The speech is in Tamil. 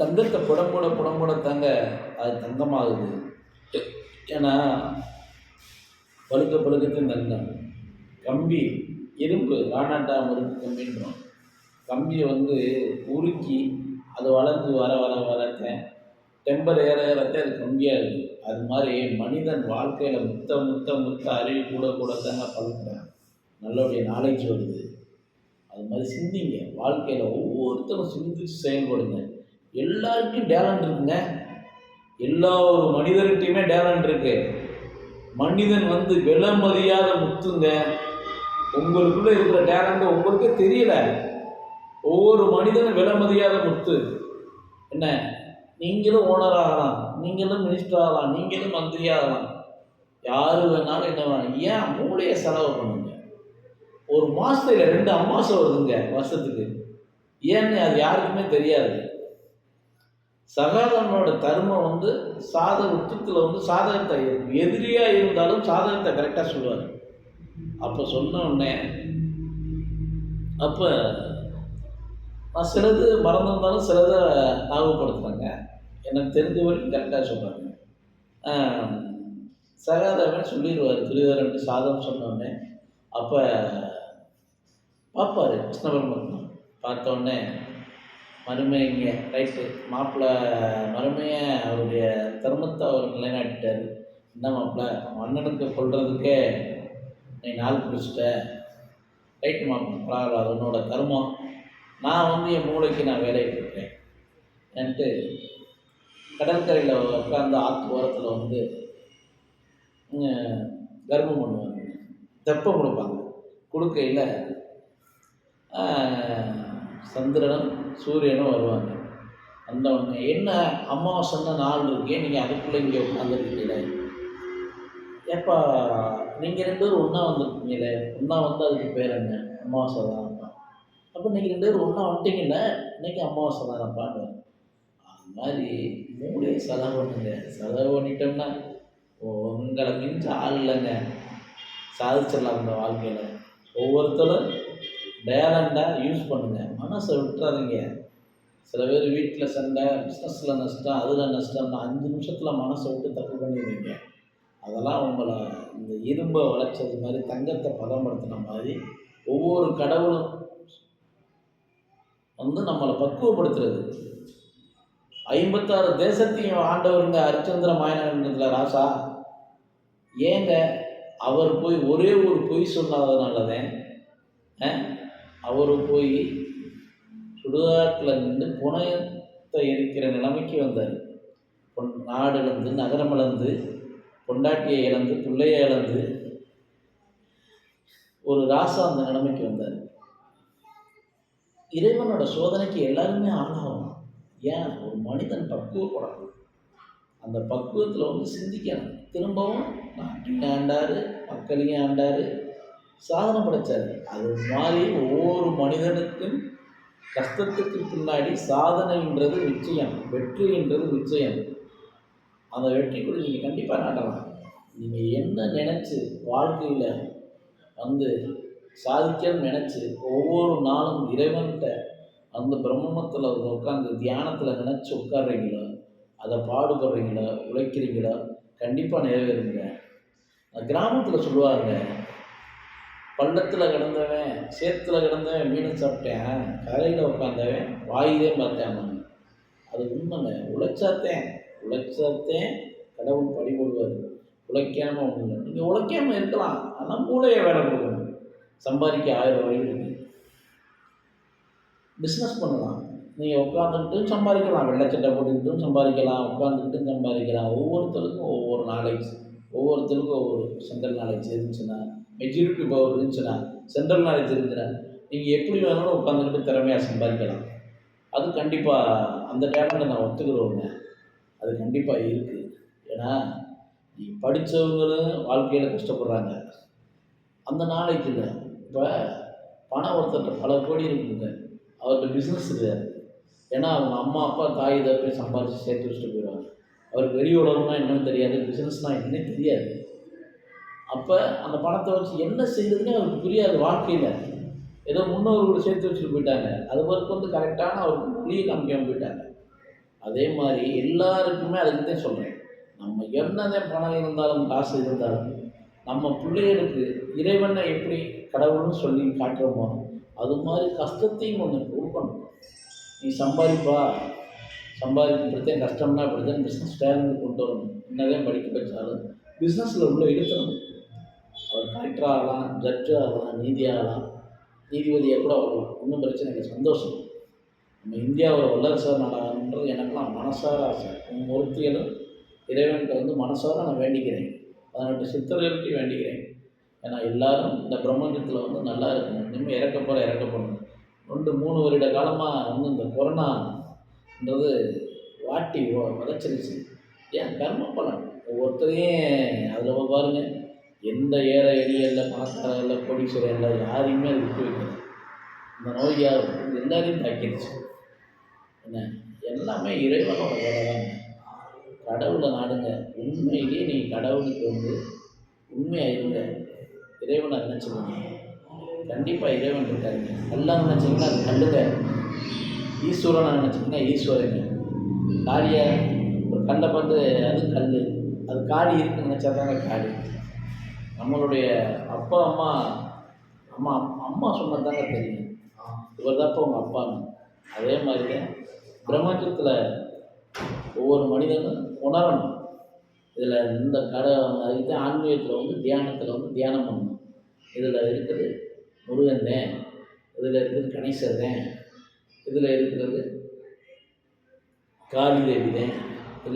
தங்கத்தை புடம்போட தாங்க அது தங்கமாகுது. ஏன்னா பழுக்கத்தையும் தங்கம். கம்பி இரும்பு ராணாட்டாம இரும்பு கம்பின்றோம். கம்பியை உருக்கி அது வளர்ந்து வரத்த டெம்பர் ஏறத்தை அது கம்பியாக இருக்குது. அது மாதிரி மனிதன் வாழ்க்கையில் முத்த அறிவு கூட தாங்க பழக்கிறான். நல்லபடிய நாலேஜ் வருது. அது மாதிரி சிந்திங்க. வாழ்க்கையில் ஒவ்வொருத்தரும் சிந்திச்சு செயல்படுங்க. எல்லாருக்கும் டேலண்ட் இருக்குங்க. எல்லா ஒரு மனிதர்கிட்டையுமே டேலண்ட் இருக்கு. மனிதன் விலை மதியாத முத்துங்க. உங்களுக்குள்ள இருக்கிற டேலண்ட் உங்களுக்கே தெரியல. ஒவ்வொரு மனிதனும் விலை மதியாத முத்து. என்ன, நீங்களும் ஓனர் ஆகலாம், நீங்களும் மினிஸ்டர் ஆகலாம், நீங்களும் மந்திரி ஆகலாம், யாரு வேணாலும் என்ன வேணாம். ஏன் மூளையை செலவு பண்ணுங்க. ஒரு மாதத்துல 2 அமாவாசை வருதுங்க வருஷத்துக்கு. ஏன்னு அது யாருக்குமே தெரியாது. சகாதனோட தர்மம் சாத உத்தத்தில் சாதகத்தை எதிரியாக இருந்தாலும் சாதகத்தை கரெக்டாக சொல்லுவார். அப்போ சொன்ன உடனே அப்போ நான் சிலது மறந்துருந்தாலும் சிலதை ஞாபகப்படுத்துகிறேங்க. எனக்கு தெரிஞ்ச வரைக்கும் கரெக்டாக சொல்கிறாங்க. சகாதவன் சொல்லிடுவார் துரிதரன் சாதம் சொன்னோடனே. அப்போ பார்ப்பார் கிருஷ்ண பரமாத்மா. பார்த்தோடனே மருமைங்க ரைட்டு மாப்பிள்ளை மருமையை அவருடைய தர்மத்தை அவர் நிலைநாட்டிட்டார். என்ன மாப்பிள்ளை அண்ணனுக்கு கொள்றதுக்கே நீ நாள் பிடிச்சிட்ட. ரைட்டு மாப்பிள்ளை பரவாயில்ல, அது உன்னோட தர்மம். நான் என் மூளைக்கு நான் வேலையை கொடுக்குறேன் என்ட்டு கடற்கரையில் உட்காந்து ஆற்று ஓரத்தில் கர்ப்பம் பண்ணுவாங்க. தெப்பம் கொடுப்பாங்க. கொடுக்கையில் சந்திரனும் சூரியனும் வருவாங்க. அந்த ஒன்று என்ன அமாவாசைன்னு நாள் இருக்கே, நீங்கள் அதுக்குள்ளே இங்கே உட்காந்துருக்கீங்களே. ஏப்பா நீங்கள் 2 பேரும் ஒன்றா வந்துருக்கீங்களே, ஒன்றா அதுக்கு பேர் என்ன? அமாவாசை தான்ப்பா. அப்போ நீங்கள் 2 பேரும் ஒன்றா வந்துட்டீங்கல்ல, இன்றைக்கி அமாவாசை தானப்பான்னு. அது மாதிரி மூளையை செலவு பண்ணுங்க. செலவு பண்ணிட்டோம்னா உங்களை மிஞ்ச ஆள் இல்லைங்க. சாதிச்சிடலாம் இந்த வாழ்க்கையில். ஒவ்வொருத்தரும் டேலண்டாக யூஸ் பண்ணுங்கள். மனசை விட்டுறாதீங்க. சில பேர் வீட்டில் சண்டை, பிஸ்னஸில் நஷ்டம், அதில் நஷ்டம்னா 5 நிமிஷத்தில் மனசை விட்டு தப்பு பண்ணிடுவீங்க. அதெல்லாம் உங்களை இந்த இரும்பை வளைச்சது மாதிரி தங்கத்தை பதப்படுத்தின மாதிரி ஒவ்வொரு கடவுளும் நம்மளை பக்குவப்படுத்துறது. 56 தேசத்தையும் ஆண்டவருங்க ஹரிச்சந்திர மாயனத்தில் ராசா. ஏங்க அவர் போய் ஒரே ஒரு பொய் சொல்லாததுனாலதான் அவர் போய் சுடுகாட்டில் நின்று புனையத்தை இருக்கிற நிலைமைக்கு வந்தார். நாடு இழந்து, நகரம் இழந்து, பொண்டாட்டியை இழந்து, பிள்ளையை இழந்து ஒரு ராசா அந்த நிலைமைக்கு வந்தார். இறைவனோட சோதனைக்கு எல்லாருமே ஆளாகும். ஏன்? ஒரு மனிதன் பக்குவப்படணும். அந்த பக்குவத்தில் சிந்திக்கணும். திரும்பவும் நாட்டையும் ஆண்டார், மக்களையும் ஆண்டார், சாதனை படைச்சார். அது மாதிரி ஒவ்வொரு மனிதனுக்கும் கஷ்டத்துக்கு பின்னாடி சாதனைன்றது நிச்சயம், வெற்றின்றது நிச்சயம். அந்த வெற்றிக்குள்ள நீங்கள் கண்டிப்பாக நாட்டலாம். நீங்கள் என்ன நினச்சி வாழ்க்கையில் சாதிக்கணும்னு நினச்சி ஒவ்வொரு நாளும் இறைவன்கிட்ட அந்த பிரம்மத்தில் உட்காந்து தியானத்தில் நினச்சி உட்காடுறீங்களோ, அதை பாடுபடுறீங்களோ, உழைக்கிறீங்களோ, கண்டிப்பாக நிறைவேறுங்க. கிராமத்தில் சொல்லுவாங்க, பள்ளத்தில் கிடந்தவன் சேத்துல கிடந்தவன் மீனை சாப்பிட்டேன், கரையில் உட்காந்தவன் வாயிலே பார்த்தேன். அது உண்மைங்க. உழைச்சாத்தேன் கடவுள் படிபடுவார். உழைக்காமல் ஒன்றும் இல்லை. நீங்கள் உழைக்காமல் இருக்கலாம், ஆனால் மூளையை வேலை கொடுக்கணும். சம்பாதிக்க 1000 வழி இருக்குது. பிஸ்னஸ் பண்ணலாம். நீங்கள் உட்காந்துக்கிட்டும் சம்பாதிக்கலாம், வெள்ளைச்சட்டை போட்டுக்கிட்டும் சம்பாதிக்கலாம், உட்காந்துக்கிட்டும் சம்பாதிக்கலாம். ஒவ்வொருத்தருக்கும் ஒவ்வொரு நாலேஜ், ஒவ்வொருத்தருக்கும் ஒவ்வொரு சென்ட்ரல் நாலேஜ் இருந்துச்சுன்னா, மெஜாரிட்டி பவர் இருந்துச்சுன்னா, சென்ட்ரல் நாலேஜ் இருந்துச்சுன்னா, நீங்கள் எப்படி வேணாலும் உட்காந்துக்கிட்டு திறமையாக சம்பாதிக்கலாம். அது கண்டிப்பாக அந்த டேலண்ட்டை நான் ஒத்துக்கிறவங்க. அது கண்டிப்பாக இருக்குது. ஏன்னா படித்தவங்களும் வாழ்க்கையில் கஷ்டப்படுறாங்க. அந்த நாலேஜ் இல்லை. இப்போ பணம் ஒருத்தர்கிட்ட பல கோடி இருக்குங்க, அவர்கிட்ட பிஸ்னஸ் இருக்காது. ஏன்னா அவங்க அம்மா அப்பா தாய் இதை போய் சம்பாதிச்சு சேர்த்து வச்சுட்டு போயிடுவாங்க. அவருக்கு வெளி உலகம்னா என்னன்னு தெரியாது, பிஸ்னஸ்னால் என்னன்னே தெரியாது. அப்போ அந்த பணத்தை வச்சு என்ன செய்யுதுன்னு அவருக்கு புரியாது. வாழ்க்கையில் ஏதோ முன்னோர்கள் சேர்த்து வச்சுட்டு போயிட்டாங்க. அது வரைக்கும் கரெக்டான அவருக்கு புளியை காமிக்காமல் போயிட்டாங்க. அதே மாதிரி எல்லாருக்குமே அதுக்கு தான் சொல்கிறேன். நம்ம என்னதான் பணம் இருந்தாலும் காசு இருந்தாலும் நம்ம பிள்ளைகளுக்கு இறைவனை எப்படி கடவுள்னு சொல்லி காட்டுறோமோ அது மாதிரி கஷ்டத்தையும் ஒன்று கொடுக்கணும். நீ சம்பாதிப்பா, சம்பாதிக்கிறதே கஷ்டம்னா அப்படிதான் பிஸ்னஸ் டேலண்ட் கொண்டு வரணும். என்னதான் படிக்க வச்சாலும் பிஸ்னஸில் உள்ள இழுக்கணும். அவர் கலெக்டர் ஆகலாம், ஜட்ஜு ஆகலாம், நீதி ஆகலாம், நீதிபதியாக கூட வரலாம், ஒன்றும் பிரச்சனை இல்லை, சந்தோஷம். நம்ம இந்தியாவோட வல்லரசு நாடாகணுன்றது எனக்கெல்லாம் மனசார ஆசை. ஒருத்திகளும் இறைவன்கிட்ட வந்து மனசார நான் வேண்டிக்கிறேன். 18 சித்தர்கள்ட்டையும் வேண்டிக்கிறேன். ஏன்னா எல்லாரும் இந்த பிரம்மண்டத்தில் வந்து நல்லா இருக்கணும். இனிமேல் இறக்கப்போகிறோம். 2-3 வருட காலமாக வந்து இந்த கொரோனான்றது வாட்டி வதச்சிருச்சு. ஏன் கர்ம பலன் ஒவ்வொருத்தரையும் அதில் பாருங்கள். எந்த ஏழை எளிய இல்லை, பணக்கார இல்லை, கோடீஸ்வரர் இல்லை, யாரையுமே அது விட்டு வைக்கல. இந்த நோய் எல்லாரையும் தாக்கிடுச்சு. என்ன எல்லாமே இறைவனோட வேலை தாங்க. கடவுளை நாடுங்க. உண்மையிலேயே நீங்கள் கடவுளுக்கு வந்து உண்மையாக இருங்க. இறைவனை நினச்சிக்கோங்க. கண்டிப்பாக இறைவன் இருக்காருங்க. கல்லாக நினச்சிங்கன்னா அது கல்லுங்க. ஈஸ்வரனை நினச்சிங்கன்னா ஈஸ்வரங்க. காளியை ஒரு கல்லை பார்த்து அது கல், அது காளி இருக்குன்னு நினச்சா தாங்க காளி. நம்மளுடைய அப்பா அம்மா அம்மா அம்மா சொன்னதாங்க தெரியும். இவர் தான் இப்போ உங்கள் அப்பான்னு. அதே மாதிரி தான் பிரம்மத்தில் ஒவ்வொரு மனிதனும் உணரணும். இதில் இந்த அதுக்கு ஆன்மீகத்தில் வந்து தியானத்தில் வந்து தியானம் பண்ணணும். இதில் இருக்குது முருகன் தான், இதில் இருக்குது கணேசர் தான், இதில் இருக்கிறது காளி தேவி தான்,